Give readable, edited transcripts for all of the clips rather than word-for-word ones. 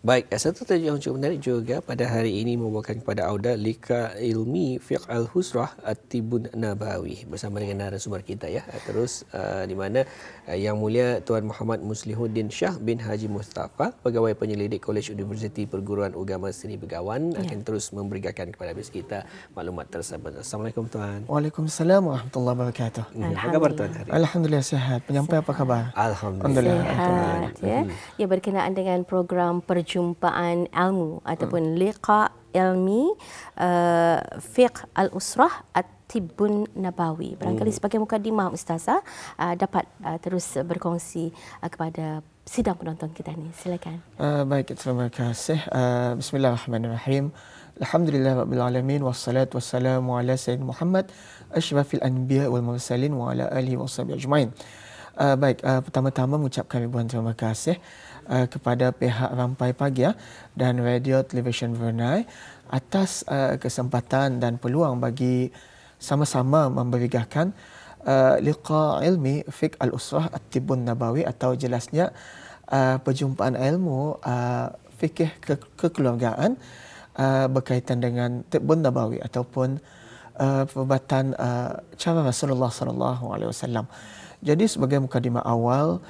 Baik, satu tajuk yang cukup menarik juga pada hari ini membawakan kepada Auda Liqa Ilmi Fiqh Al-Husrah At-Tibbun Nabawi bersama dengan narasumber kita ya. Terus di mana Yang Mulia Tuan Muhammad Muslihuddin Shah bin Haji Mustafa, Pegawai Penyelidik Kolej Universiti Perguruan Agama Seni Begawan akan terus memberikan kepada habis kita maklumat tersebut. Assalamualaikum Tuan. Waalaikumsalam warahmatullahi wabarakatuh. Apa khabar Tuan hari ini? Alhamdulillah sihat. Penyampai apa khabar? Alhamdulillah. Sihat ya. Ya, berkenaan dengan program perjumpaan ilmu ataupun liqa ilmi fiqh al-usrah at-tibbun nabawi. Barangkali sebagai mukadimah Ustazah dapat terus berkongsi kepada sidang penonton kita ni. Silakan. Baik, terima kasih. Bismillahirrahmanirrahim. Alhamdulillah rabbil alamin wassalatu wassalamu ala sayyidina Muhammad asyrafil anbiya wal mursalin wa ala alihi washabihi ajmain. Baik, pertama-tama mengucapkan ribuan terima kasih kepada pihak Rampai Pagi dan Radio Television Brunei atas kesempatan dan peluang bagi sama-sama memberikan liqa ilmi fiqh al-usrah at-tibbun nabawi atau jelasnya perjumpaan ilmu fikih kekeluargaan berkaitan dengan tibbun nabawi ataupun perubatan cara Rasulullah sallallahu alaihi wasallam. Jadi sebagai mukadimah awal,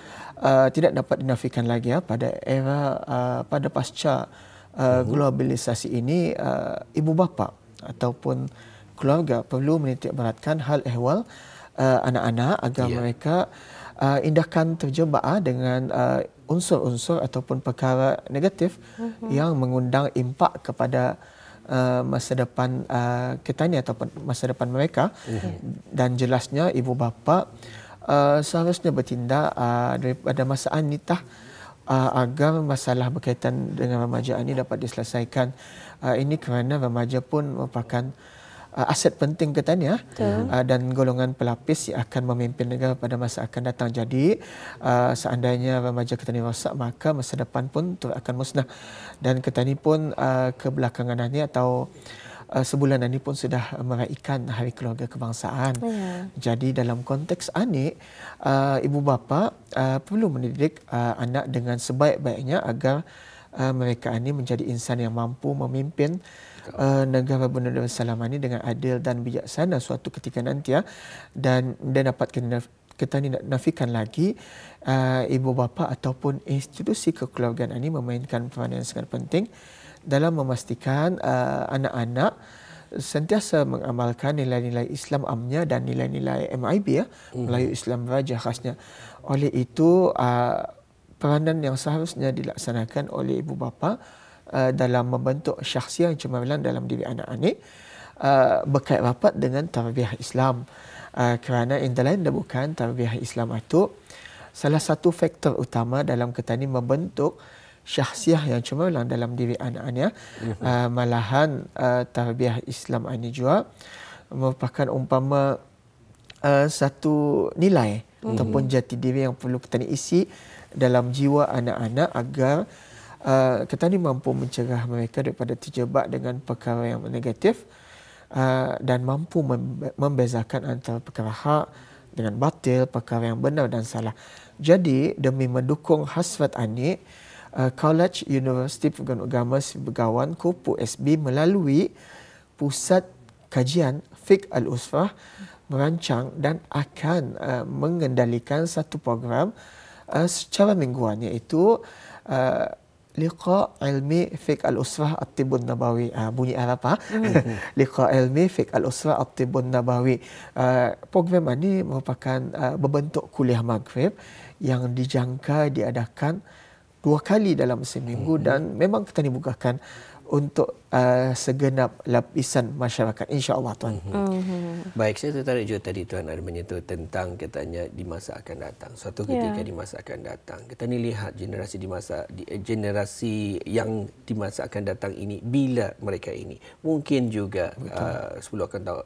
tidak dapat dinafikan lagi pada era pada pasca globalisasi ini, ibu bapa ataupun keluarga perlu menitik beratkan hal ehwal anak-anak agar mereka indahkan terjebak dengan unsur-unsur ataupun perkara negatif yang mengundang impak kepada masa depan kita ni ataupun masa depan mereka. Dan jelasnya ibu bapa seharusnya bertindak daripada masa anitah agar masalah berkaitan dengan remaja ini dapat diselesaikan. Ini kerana remaja pun merupakan aset penting kita ni dan golongan pelapis yang akan memimpin negara pada masa akan datang. Jadi seandainya remaja kita ni rosak, maka masa depan pun akan musnah. Dan kita ni pun kebelakangan ini atau sebulan ini pun sudah meraihkan Hari Keluarga Kebangsaan. Jadi dalam konteks ini, ibu bapa perlu mendidik anak dengan sebaik-baiknya agar mereka ini menjadi insan yang mampu memimpin negara Bunda Darussalam ini dengan adil dan bijaksana suatu ketika nanti dan dapat kita ni nak nafikan lagi ibu bapa ataupun institusi kekeluargaan ini memainkan peranan yang sangat penting dalam memastikan anak-anak sentiasa mengamalkan nilai-nilai Islam amnya dan nilai-nilai MIB Melayu Islam Raja khasnya. Oleh itu peranan yang seharusnya dilaksanakan oleh ibu bapa dalam membentuk syakhsiah yang cemerlang dalam diri anak ini berkait rapat dengan tarbiyah Islam. Kerana indah lain dan bukan tarbiyah Islam itu salah satu faktor utama dalam kita ni membentuk syakhsiah yang cemerlang dalam diri anak-anaknya. Malahan tarbiyah Islam ini juga merupakan umpama satu nilai ataupun jati diri yang perlu kita ni isi dalam jiwa anak-anak agar kita ni mampu mencegah mereka daripada terjebak dengan perkara yang negatif dan mampu membezakan antara perkara hak dengan batil, perkara yang benar dan salah. Jadi demi mendukung hasrat ini, College Universiti Perguruan Agama Seni Begawan KUPU SB melalui Pusat Kajian Fiqh Al-Usrah merancang dan akan mengendalikan satu program secara mingguan, iaitu Liqa Ilmi Fiqh Al-Usrah At-Tibbun Nabawi. Bunyi Arab Liqa Ilmi Fiqh Al-Usrah At-Tibbun Nabawi. Program ini merupakan berbentuk kuliah maghrib yang dijangka diadakan 2 kali dalam seminggu dan memang kita dibukakan untuk segenap lapisan masyarakat, insya-Allah tuan. Baik, saya tertarik juga tadi tuan ada menyentuh tentang katanya di masa akan datang. Suatu ketika di masa akan datang. Kita ni lihat generasi yang di masa akan datang ini, bila mereka ini mungkin juga 10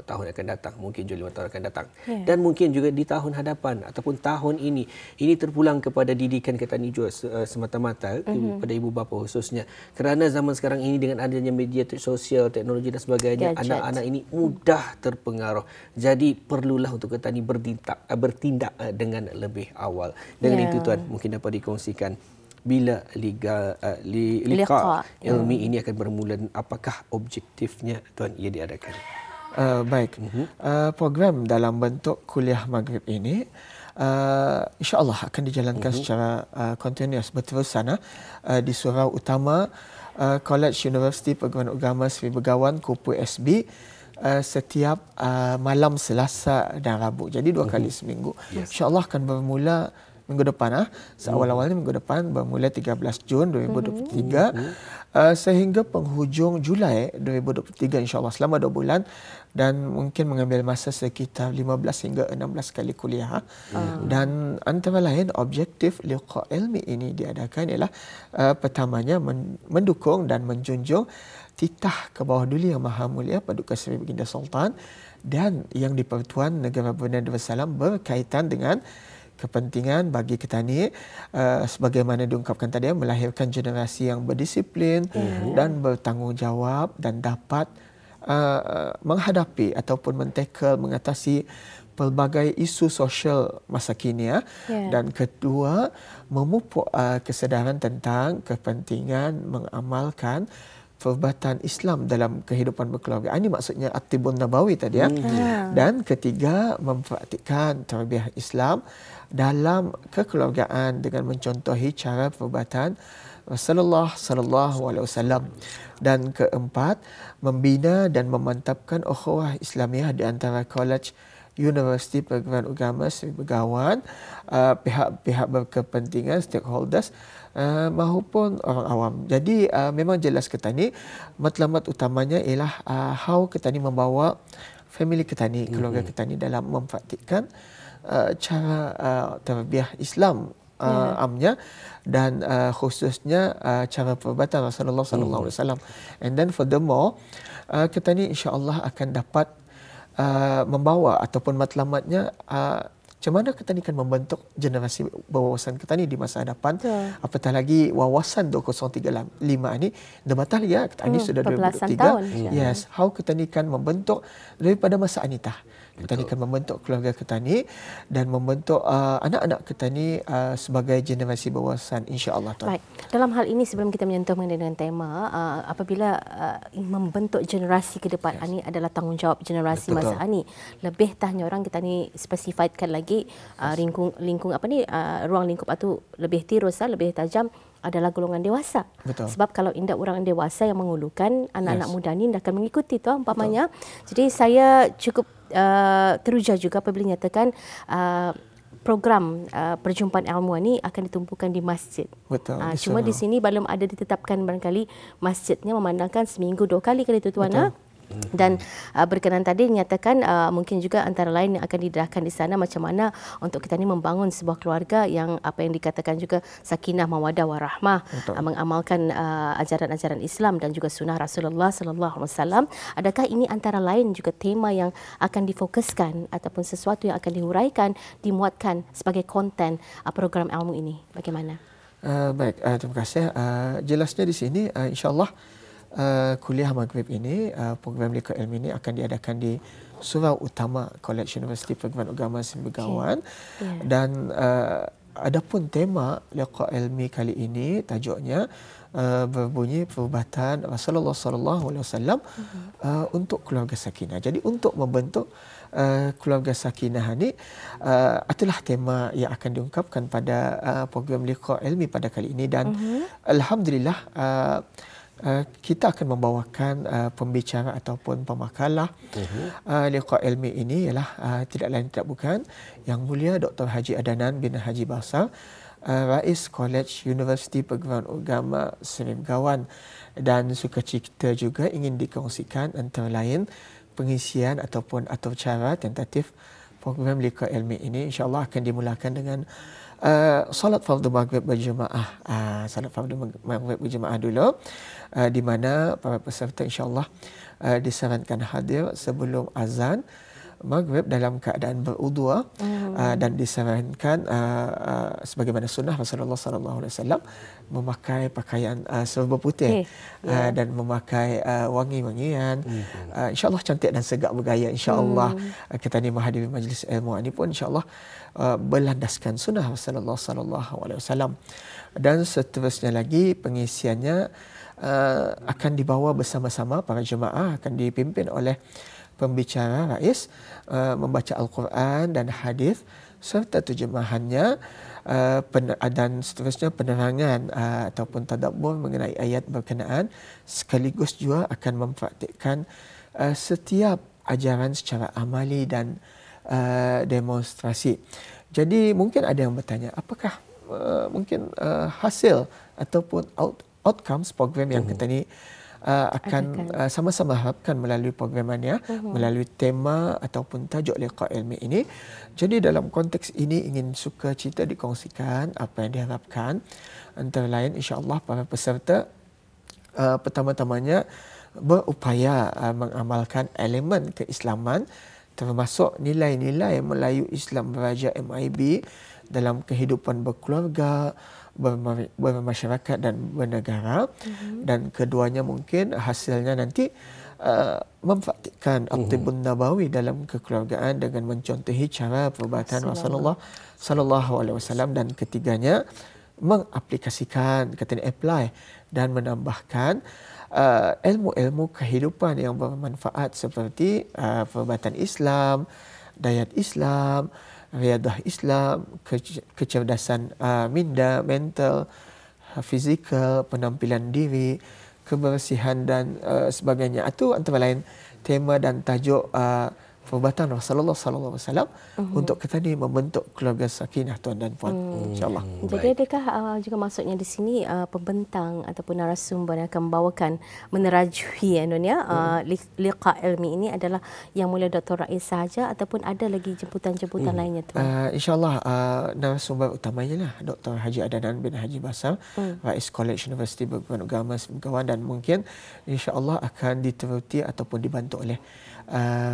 tahun akan datang, mungkin juga 5 tahun akan datang. Dan mungkin juga di tahun hadapan ataupun tahun ini terpulang kepada didikan kita ni juga semata-mata kepada ibu bapa khususnya. Kerana zaman sekarang ini dengan adanya media sosial, teknologi dan sebagainya, anak-anak ini mudah terpengaruh. Jadi perlulah untuk kita ni bertindak dengan lebih awal. Dengan itu tuan, mungkin dapat dikongsikan bila liqa ilmi ini akan bermula dan apakah objektifnya Tuan ia diadakan? Baik. Program dalam bentuk kuliah maghrib ini insya-Allah akan dijalankan secara kontinuas berterusan di surau utama College University Perguruan Agama Seri Begawan Kupu SB setiap malam Selasa dan Rabu. Jadi 2 kali seminggu. Insya-Allah akan bermula minggu depan seawal-awalnya minggu depan bermula 13 Jun 2023 sehingga penghujung Julai 2023 insya-Allah selama 2 bulan dan mungkin mengambil masa sekitar 15 hingga 16 kali kuliah. Dan antara lain objektif liqa ilmi ini diadakan ialah pertamanya mendukung dan menjunjung titah ke bawah duli Yang Maha Mulia Paduka Seri Baginda Sultan dan Yang di-Pertuan Negara Brunei Darussalam berkaitan dengan kepentingan bagi Ketani sebagaimana diungkapkan tadi melahirkan generasi yang berdisiplin dan bertanggungjawab dan dapat menghadapi ataupun mengatasi pelbagai isu sosial masa kini dan kedua memupuk kesedaran tentang kepentingan mengamalkan perubatan Islam dalam kehidupan berkeluarga. Ini maksudnya At-Tibbun Nabawi tadi Dan ketiga mempraktikkan tarbiyah Islam dalam kekeluargaan dengan mencontohi cara perubatan Rasulullah sallallahu alaihi wasallam. Dan keempat membina dan memantapkan ukhuwah Islamiah di antara College Universiti Perguruan Agama Seri Begawan, pihak-pihak berkepentingan, stakeholders maupun orang awam. Jadi memang jelas Ketani, matlamat utamanya ialah how Ketani membawa family Ketani, keluarga Ketani dalam mempraktikkan cara tarbiyah Islam amnya dan khususnya cara perubatan Rasulullah sallallahu alaihi wasallam. And then furthermore Ketani insya-Allah akan dapat membawa ataupun matlamatnya macam mana Ketani kan membentuk generasi berwawasan Ketani di masa hadapan. Apatah lagi wawasan 2035 ini dah batal Ketani sudah 2023. Tahun. Yes, how Ketani kan membentuk daripada masa Anitah. Ketani kan membentuk keluarga Ketani dan membentuk anak-anak Ketani sebagai generasi berwawasan insya-Allah. Baik. Dalam hal ini sebelum kita menyentuh mengenai dengan tema apabila membentuk generasi ke depan ini adalah tanggungjawab generasi masa ini. Lebih tanya orang kita ni spesifikkan lagi ruang lingkup itu lebih tirus lebih tajam adalah golongan dewasa. Sebab kalau indah orang dewasa yang mengulukan anak-anak muda ni akan mengikuti umpamanya. Jadi saya cukup teruja juga apabila nyatakan program perjumpaan ilmu ini akan ditumpukan di masjid. Cuma di sini belum ada ditetapkan barangkali masjidnya memandangkan seminggu 2 kali itu tuan. Dan berkenan tadi dinyatakan mungkin juga antara lain yang akan didedahkan di sana macam mana untuk kita ni membangun sebuah keluarga yang apa yang dikatakan juga sakinah mawaddah warahmah, mengamalkan ajaran-ajaran Islam dan juga sunnah Rasulullah sallallahu alaihi wasallam. Adakah ini antara lain juga tema yang akan difokuskan ataupun sesuatu yang akan diuraikan, dimuatkan sebagai konten program ilmu ini? Bagaimana? Baik, terima kasih. Jelasnya di sini insya-Allah kuliah maghrib ini, program liqa ilmi ini akan diadakan di surau utama College Universiti Perguruan Agama Seri Begawan. Dan adapun tema liqa ilmi kali ini tajuknya berbunyi perubatan Rasulullah sallallahu alaihi wasallam untuk keluarga sakinah. Jadi untuk membentuk keluarga sakinah ini itulah tema yang akan diungkapkan pada program liqa ilmi pada kali ini dan alhamdulillah kita akan membawakan pembicara ataupun pemakalah liqa ilmi ini ialah tidak lain tidak bukan Yang Mulia Dr. Haji Adanan bin Haji Basar, Rais College Universiti Perguruan Agama Seri Begawan. Dan sukacita juga ingin dikongsikan antara lain pengisian ataupun atur cara tentatif program liqa ilmi ini insya-Allah akan dimulakan dengan salat fardu maghrib berjemaah. Salat fardu maghrib berjemaah dulu di mana para peserta insya-Allah disarankan hadir sebelum azan maghrib dalam keadaan berwudu dan disarankan sebagaimana sunnah Rasulullah sallallahu alaihi wasallam memakai pakaian serba putih dan memakai wangi-wangian. Insya-Allah cantik dan segak bergaya insya-Allah. Kita ni menghadiri majlis ilmu ini pun insya-Allah berlandaskan sunnah Rasulullah sallallahu alaihi wasallam. Dan seterusnya lagi pengisiannya akan dibawa bersama-sama, para jemaah akan dipimpin oleh pembicara rais, membaca Al-Quran dan hadis serta terjemahannya, dan seterusnya penerangan ataupun tadabbur mengenai ayat berkenaan, sekaligus juga akan mempraktikkan setiap ajaran secara amali dan demonstrasi. Jadi mungkin ada yang bertanya, apakah mungkin hasil ataupun outcomes program yang kita ni akan sama-sama harapkan melalui programannya, melalui tema ataupun tajuk liqa ilmi ini. Jadi dalam konteks ini ingin suka cerita dikongsikan apa yang diharapkan. Antara lain insya-Allah para peserta pertama-tamanya berupaya mengamalkan elemen keislaman, termasuk nilai-nilai Melayu Islam Beraja MIB dalam kehidupan berkeluarga, bermasyarakat dan bernegara. Dan keduanya mungkin hasilnya nanti mempraktikkan At-Tibbun Nabawi dalam kekeluargaan dengan mencontohi cara perubatan Rasulullah sallallahu alaihi wasallam, dan ketiganya mengaplikasikan, katanya apply, dan menambahkan ilmu-ilmu kehidupan yang bermanfaat seperti perubatan Islam, dayat Islam, riadah Islam, kecerdasan minda, mental, fizikal, penampilan diri, kebersihan dan sebagainya. Itu antara lain tema dan tajuk perubatan Rasulullah sallallahu alaihi wasallam untuk kita ni membentuk keluarga sakinah, tuan dan puan, insya-Allah. Jadi adakah juga maksudnya di sini pembentang ataupun narasumber yang akan membawakan menerajui liqa ilmi ini adalah yang mulia Dr. Rais sahaja ataupun ada lagi jemputan-jemputan lainnya, tuan? Insya-Allah narasumber utamanya lah Dr. Haji Adanan bin Haji Basar, Rais College Universiti Berguruan Agama Sebegawan, dan mungkin insya-Allah akan diteruti ataupun dibantu oleh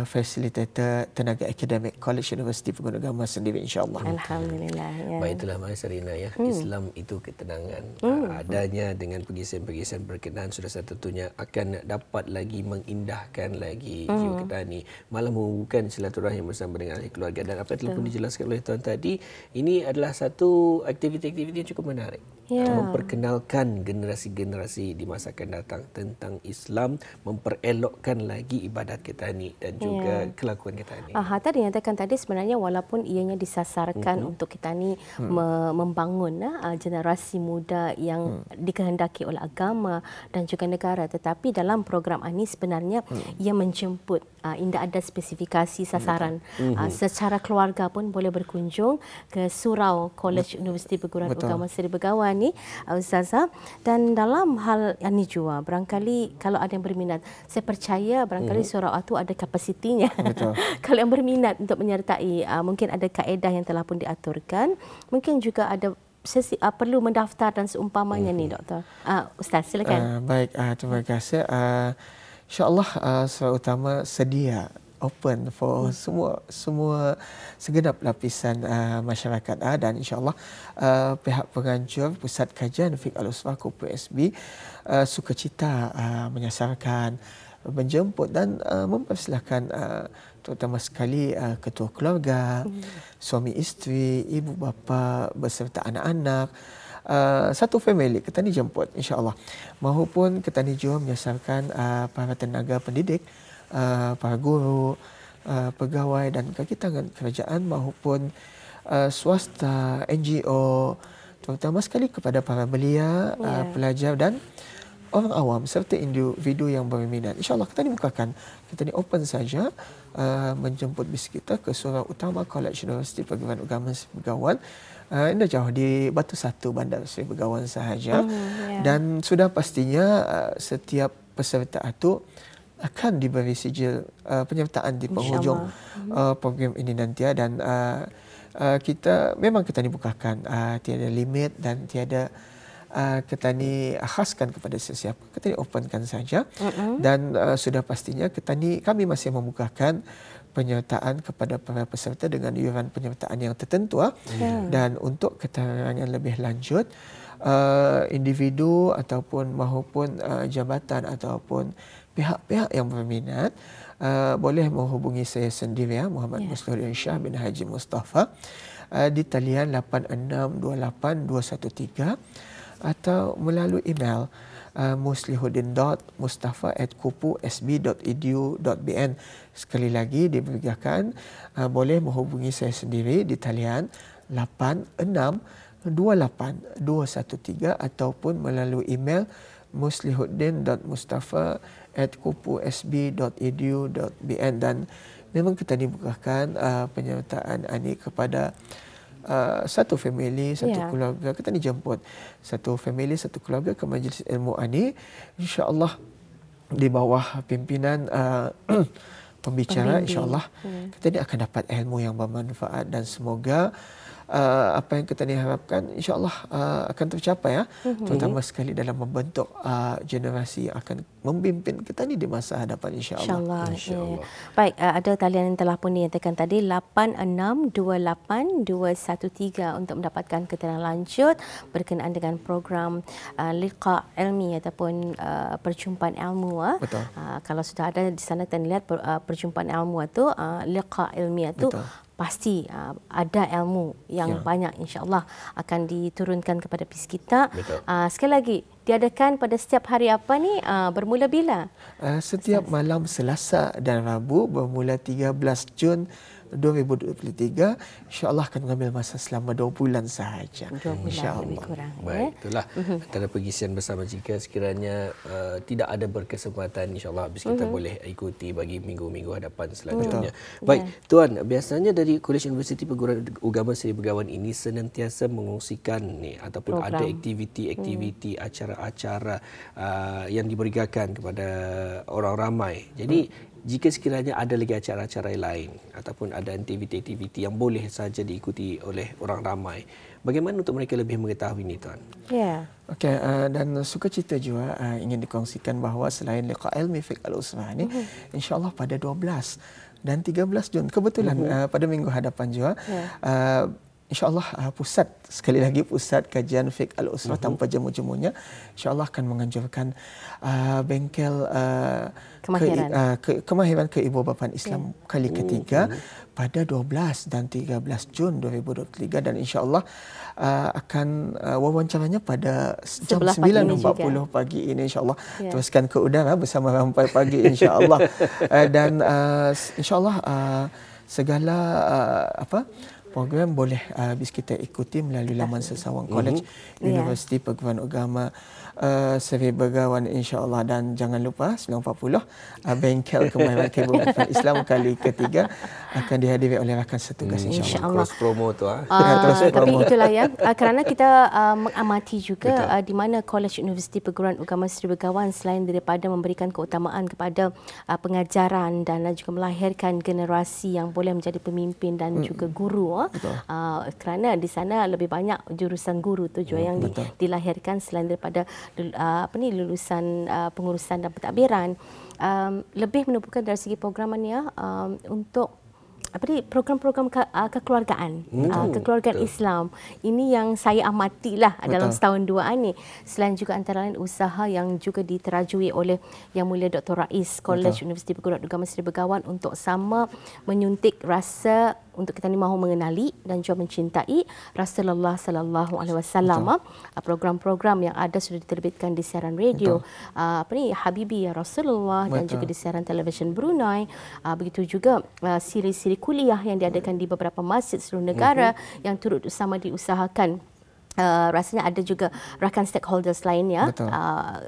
fasilitator tenaga akademik College Universiti Berguruan Agama sendiri, insya-Allah. Alhamdulillah. Ya. Baik, itulah Mas Sarina ya. Islam itu ketenangan. Adanya dengan pergisahan-pergisahan berkenaan sudah tentunya akan dapat lagi mengindahkan lagi jiwa kita ni. Malah menghubungkan silaturahim bersama dengan ahli keluarga. Dan apa yang telah pun dijelaskan oleh tuan tadi, ini adalah satu aktiviti-aktiviti yang cukup menarik. Memperkenalkan generasi-generasi di masa akan datang tentang Islam, memperelokkan lagi ibadat kita ni dan juga kelakuan kita ni. Hatta dinyatakan tadi sebenarnya walaupun ianya disasarkan untuk kita ni membangun generasi muda yang dikehendaki oleh agama dan juga negara, tetapi dalam program ini sebenarnya ia menjemput tidak ada spesifikasi sasaran. Secara keluarga pun boleh berkunjung ke surau College Universiti Berguruan Agama Seri Begawan ni, Ustazah. Dan dalam hal ini juga barangkali kalau ada yang berminat, saya percaya barangkali surau itu ada kapasitinya. Kalau yang berminat untuk menyertai, mungkin ada kaedah yang telah pun diaturkan, mungkin juga ada perlu mendaftar dan seumpamanya ni, Doktor. Ustaz, silakan. Baik, terima kasih. InsyaAllah surau utama sedia open for semua segenap lapisan masyarakat, dan insyaAllah pihak penganjur Pusat Kajian Fiqh Al-Usrah PSB sukacita menyasarkan, menjemput dan mempersilahkan terutama sekali ketua keluarga, suami isteri, ibu bapa beserta anak-anak, satu family kita ni jemput, insyaAllah. Mahupun kita ni juga menyasarkan para tenaga pendidik, para guru, pegawai dan kaki tangan kerajaan mahupun swasta, NGO, terutama sekali kepada para belia, pelajar dan orang awam serta individu yang berminat. InsyaAllah kita dibukakan, kita ni open saja menjemput bis kita ke surau utama College Universiti Perguruan Agama Seri Begawan. Ini jauh di Batu Satu, Bandar Seri Begawan sahaja. Dan sudah pastinya setiap peserta itu akan diberi sijil penyertaan di penghujung program ini nanti, dan kita memang kita dibukakan, tiada limit dan tiada kita ni khaskan kepada sesiapa, kita ni openkan saja. Dan sudah pastinya kita ni, kami masih membukakan penyertaan kepada para peserta dengan iuran penyertaan yang tertentu. Dan untuk keterangan lebih lanjut, individu ataupun mahupun jabatan ataupun pihak-pihak yang berminat boleh menghubungi saya sendiri, Muhammad Muslihuddin Shah bin Haji Mustafa. di talian 8628 213 atau melalui email muslihuddin.mustafa@kupu.sb.edu.bn. Sekali lagi diberikan, boleh menghubungi saya sendiri di talian 8628 213 ataupun melalui email muslihuddin.mustafa@kupu.sb.edu.bn. Dan memang kita dibukakan penyertaan Ani kepada satu family, satu keluarga. Kita dijemput satu family, satu keluarga ke Majlis Ilmu Ani, insya-Allah di bawah pimpinan pembicara. Insya-Allah kita ni akan dapat ilmu yang bermanfaat dan semoga apa yang kita diharapkan insya-Allah akan tercapai, terutama sekali dalam membentuk generasi yang akan memimpin kita ni di masa hadapan insya-Allah. Insya-Allah. Baik, ada talian yang telah pun dinyatakan tadi 8628 213 untuk mendapatkan keterangan lanjut berkenaan dengan program liqa ilmi ataupun perjumpaan ilmu. Betul. Kalau sudah ada di sana kita lihat perjumpaan ilmu itu liqa ilmi itu pasti ada ilmu yang banyak insya-Allah akan diturunkan kepada pis kita. Sekali lagi, diadakan pada setiap hari apa ni? Bermula bila? Setiap malam Selasa dan Rabu bermula 13 Jun 2023, insya-Allah akan mengambil masa selama 2 bulan sahaja. 2 bulan insya-Allah. kurang. Baik, itulah antara pergisian bersama. Jika sekiranya tidak ada berkesempatan, insya-Allah habis kita boleh ikuti bagi minggu-minggu hadapan selanjutnya. Baik, Tuan, biasanya dari College Universiti Perguruan Agama Seri Begawan ini senantiasa mengongsikan ni ataupun ada aktiviti-aktiviti, acara-acara yang diberikan kepada orang ramai. Jadi jika sekiranya ada lagi acara-acara lain ataupun ada aktiviti-aktiviti yang boleh saja diikuti oleh orang ramai, bagaimana untuk mereka lebih mengetahui ini, Tuan? Ya. Okey, dan sukacita juga ingin dikongsikan bahawa selain liqa ilmi fiqh al-usrah ni, insya-Allah pada 12 dan 13 Jun kebetulan pada minggu hadapan juga insya-Allah pusat, sekali lagi pusat kajian fiqh al-usrah tanpa jemu-jemunya, insya-Allah akan menganjurkan bengkel kemahiran keibubapaan Islam kali ketiga pada 12 dan 13 Jun 2023, dan insya-Allah akan wawancaranya pada jam 9.40 pagi ini insya-Allah. Teruskan ke udara bersama sampai pagi insya-Allah. Dan insya-Allah segala program boleh bisa kita ikuti melalui laman Sesawang College Universiti Perguruan Agama Seri Begawan insya-Allah. Dan jangan lupa 9.40 bengkel kemahiran keibubapaan Islam kali ketiga akan dihadiri oleh rakan setugas insya-Allah. Cross promo tu tapi itulah ya, kerana kita mengamati juga di mana College Universiti Perguruan Agama Seri Begawan selain daripada memberikan keutamaan kepada pengajaran dan juga melahirkan generasi yang boleh menjadi pemimpin dan juga guru. Kerana di sana lebih banyak jurusan guru tu juga yang dilahirkan selain daripada lulusan pengurusan dan pentadbiran. Lebih menubuhkan dari segi programannya untuk program-program kekeluargaan, kekeluargaan Islam. Ini yang saya amatilah dalam setahun 2 ini. Selain juga antara lain usaha yang juga diterajui oleh Yang Mulia Dr. Rais College Universiti Perguruan Agama Seri Begawan untuk sama menyuntik rasa untuk kita ni mahu mengenali dan juga mencintai Rasulullah sallallahu alaihi wasallam. Program-program yang ada sudah diterbitkan di siaran radio Habibi ya Rasulullah dan juga di siaran televisyen Brunei. Begitu juga siri-siri kuliah yang diadakan di beberapa masjid seluruh negara yang turut sama diusahakan. Rasanya ada juga rakan stakeholders lainnya,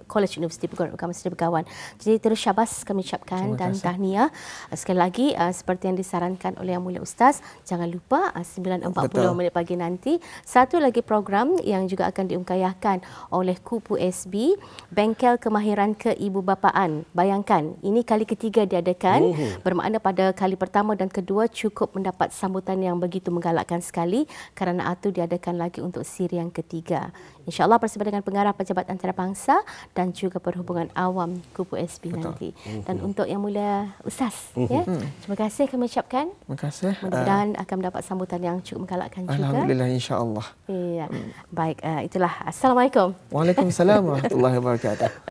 College Universiti Perguruan Agama Seri Begawan. Jadi terus syabas kami ucapkan dan tahniah. Sekali lagi seperti yang disarankan oleh Yang Mulia Ustaz, jangan lupa 9.40 minit pagi nanti satu lagi program yang juga akan diungkayahkan oleh Kupu SB, Bengkel Kemahiran Keibubapaan. Bayangkan, ini kali ketiga diadakan, bermakna pada kali pertama dan kedua cukup mendapat sambutan yang begitu menggalakkan sekali, kerana itu diadakan lagi untuk siri yang ketiga. InsyaAllah bersama dengan pengarah Pejabat Antarabangsa dan juga Perhubungan Awam Kupu SB nanti. Dan untuk Yang Mulia Ustaz, terima kasih kami ucapkan. Terima kasih. Mudah-mudahan akan mendapat sambutan yang cukup menggalakkan juga. Alhamdulillah, insya-Allah. Iya. Baik, itulah. Assalamualaikum. Waalaikumsalam warahmatullahi wabarakatuh.